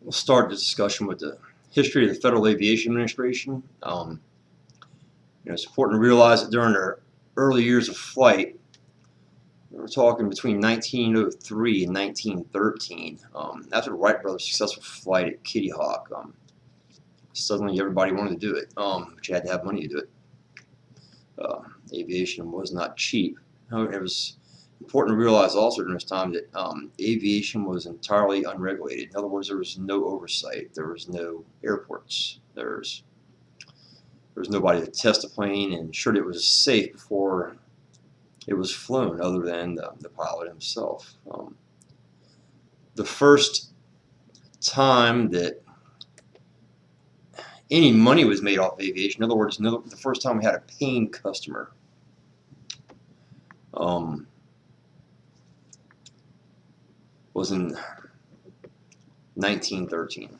We'll start the discussion with the history of the Federal Aviation Administration. It's important to realize that during their early years of flight, we're talking between 1903 and 1913. After the Wright brothers' successful flight at Kitty Hawk, suddenly everybody wanted to do it, but you had to have money to do it. Aviation was not cheap. However, it was important to realize also during this time that aviation was entirely unregulated. In other words, there was no oversight. There was no airports. There was nobody to test the plane and ensure it was safe before it was flown, other than the pilot himself. The first time that any money was made off aviation, in other words, the first time we had a paying customer, was in 1913.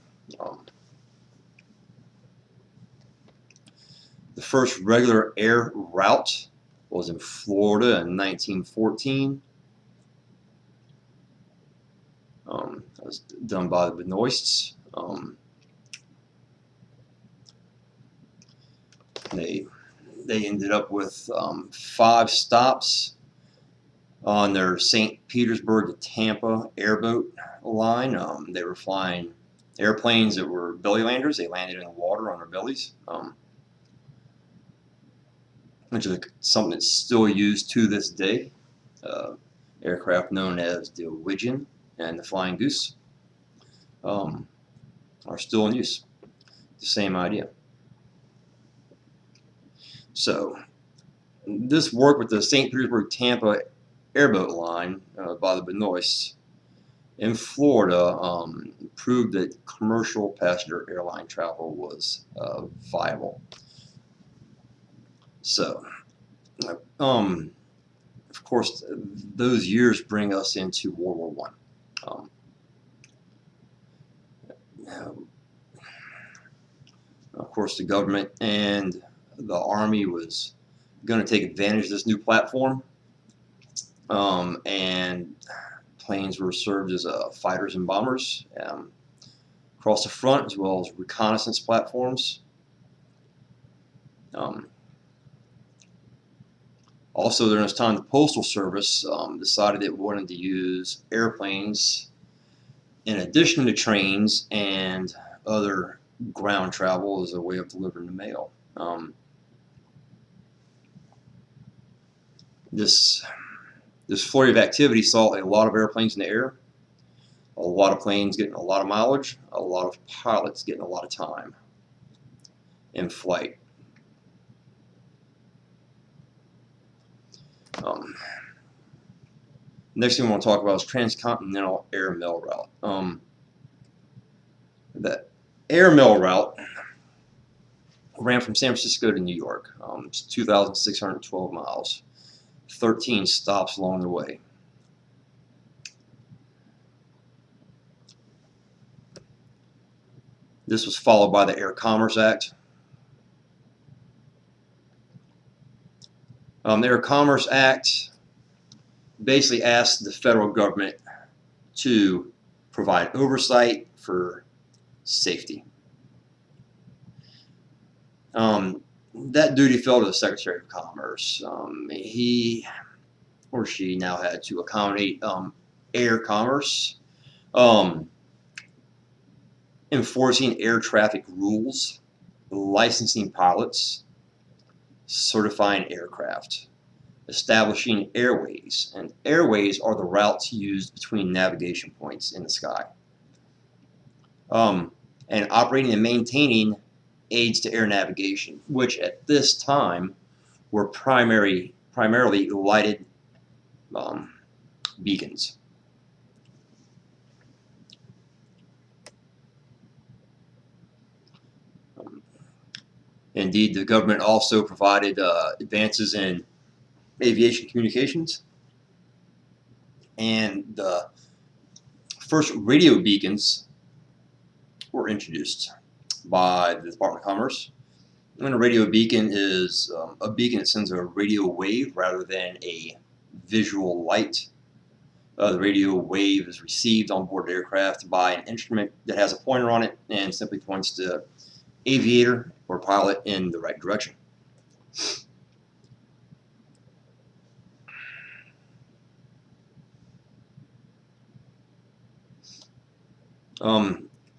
The first regular air route was in Florida in 1914. That was done by the Benoists. They ended up with 5 stops on their St. Petersburg to Tampa airboat line. They were flying airplanes that were belly landers. They landed in the water on their bellies, which is something that's still used to this day. Aircraft known as the Widgeon and the Flying Goose are still in use. The same idea. So this work with the St. Petersburg-Tampa airboat line by the Benoists in Florida proved that commercial passenger airline travel was viable. So, of course, those years bring us into World War I. Of course, the government and the Army was going to take advantage of this new platform, and planes were served as fighters and bombers across the front, as well as reconnaissance platforms. Also, during this time, the Postal Service decided it wanted to use airplanes in addition to trains and other ground travel as a way of delivering the mail. This flurry of activity saw a lot of airplanes in the air, a lot of planes getting a lot of mileage, a lot of pilots getting a lot of time in flight. Next thing we want to talk about is transcontinental air mail route. The air mail route ran from San Francisco to New York. It's 2,612 miles, 13 stops along the way. This was followed by the Air Commerce Act. The Air Commerce Act basically asked the federal government to provide oversight for safety. That duty fell to the Secretary of Commerce. He or she now had to accommodate air commerce, enforcing air traffic rules, licensing pilots, certifying aircraft, establishing airways, and airways are the routes used between navigation points in the sky, and operating and maintaining aids to air navigation, which at this time were primarily lighted beacons. Indeed, the government also provided advances in aviation communications, and the first radio beacons were introduced by the Department of Commerce. And a radio beacon is a beacon that sends a radio wave rather than a visual light. The radio wave is received on board the aircraft by an instrument that has a pointer on it and simply points the aviator or pilot in the right direction.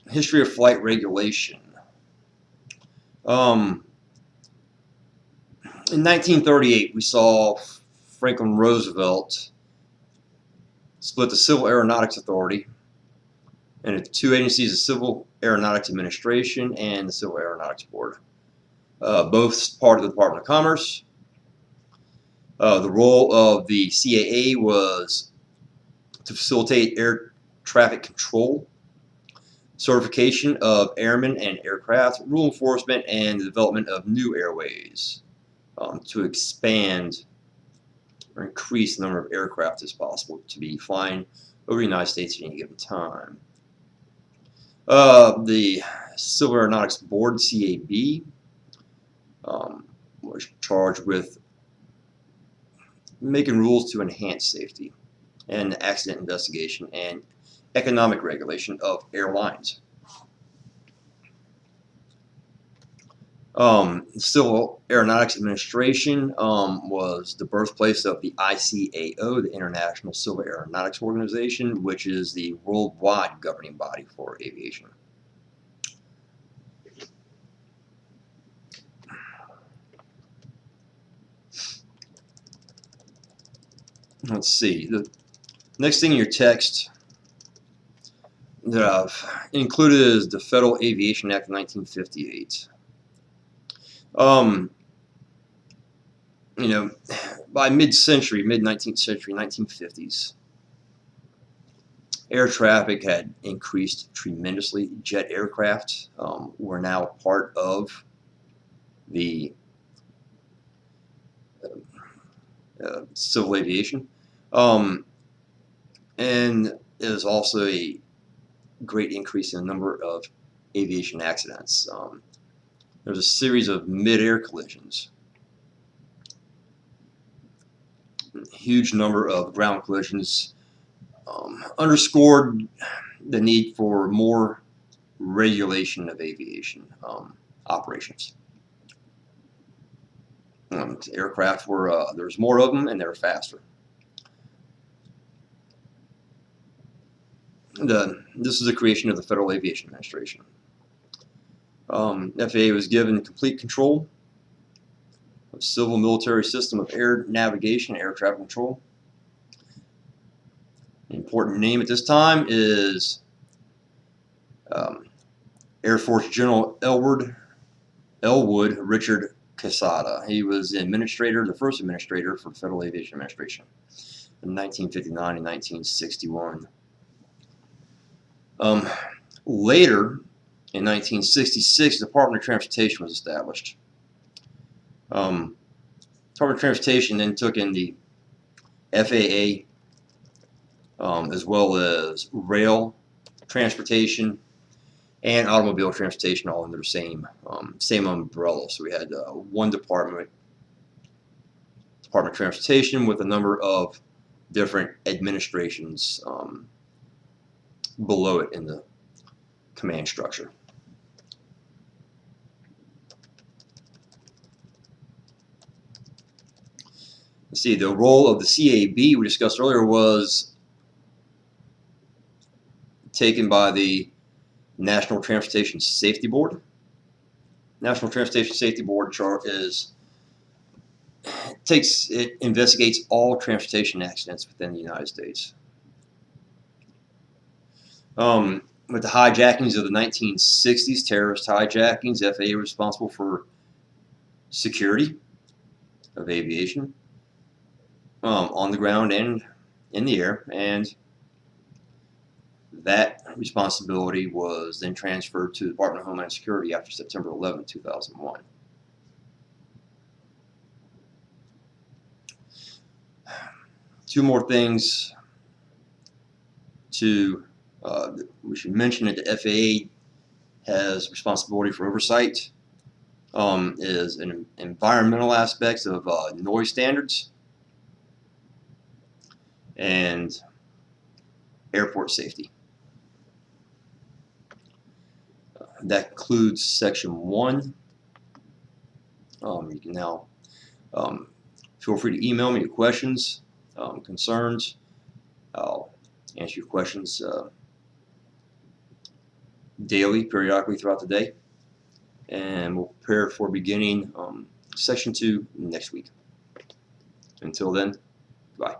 History of flight regulation. In 1938, we saw Franklin Roosevelt split the Civil Aeronautics Authority into two agencies, the Civil Aeronautics Administration and the Civil Aeronautics Board. Both part of the Department of Commerce. The role of the CAA was to facilitate air traffic control, certification of airmen and aircraft, rule enforcement, and the development of new airways to expand or increase the number of aircraft as possible to be flying over the United States at any given time. The Civil Aeronautics Board, CAB, was charged with making rules to enhance safety and accident investigation and economic regulation of airlines. Civil Aeronautics Administration was the birthplace of the ICAO, the International Civil Aeronautics Organization, which is the worldwide governing body for aviation. Let's see, the next thing in your text that I've included is the Federal Aviation Act of 1958. You know, by mid-century, mid-19th century, 1950s, air traffic had increased tremendously. Jet aircraft were now part of the civil aviation. And it was also a great increase in the number of aviation accidents. There's a series of mid-air collisions, a huge number of ground collisions, underscored the need for more regulation of aviation operations. Aircraft were, there's more of them and they're faster. This is the creation of the Federal Aviation Administration. FAA was given complete control of civil military system of air navigation and air traffic control. An important name at this time is Air Force General Elwood Richard Quesada. He was the administrator, the first administrator for the Federal Aviation Administration in 1959 and 1961. Later, in 1966, the Department of Transportation was established. Department of Transportation then took in the FAA, as well as rail transportation and automobile transportation, all under the same umbrella. So we had one Department of Transportation with a number of different administrations below it in the command structure. Let's see, the role of the CAB we discussed earlier was taken by the National Transportation Safety Board. National Transportation Safety Board investigates all transportation accidents within the United States. With the hijackings of the 1960s, terrorist hijackings, FAA was responsible for security of aviation on the ground and in the air, and that responsibility was then transferred to the Department of Homeland Security after September 11, 2001. Two more things we should mention that the FAA has responsibility for oversight is an environmental aspects of noise standards and airport safety. That concludes section 1. You can now feel free to email me your questions, concerns. I'll answer your questions daily, periodically throughout the day, and we'll prepare for beginning section 2 next week. Until then, bye.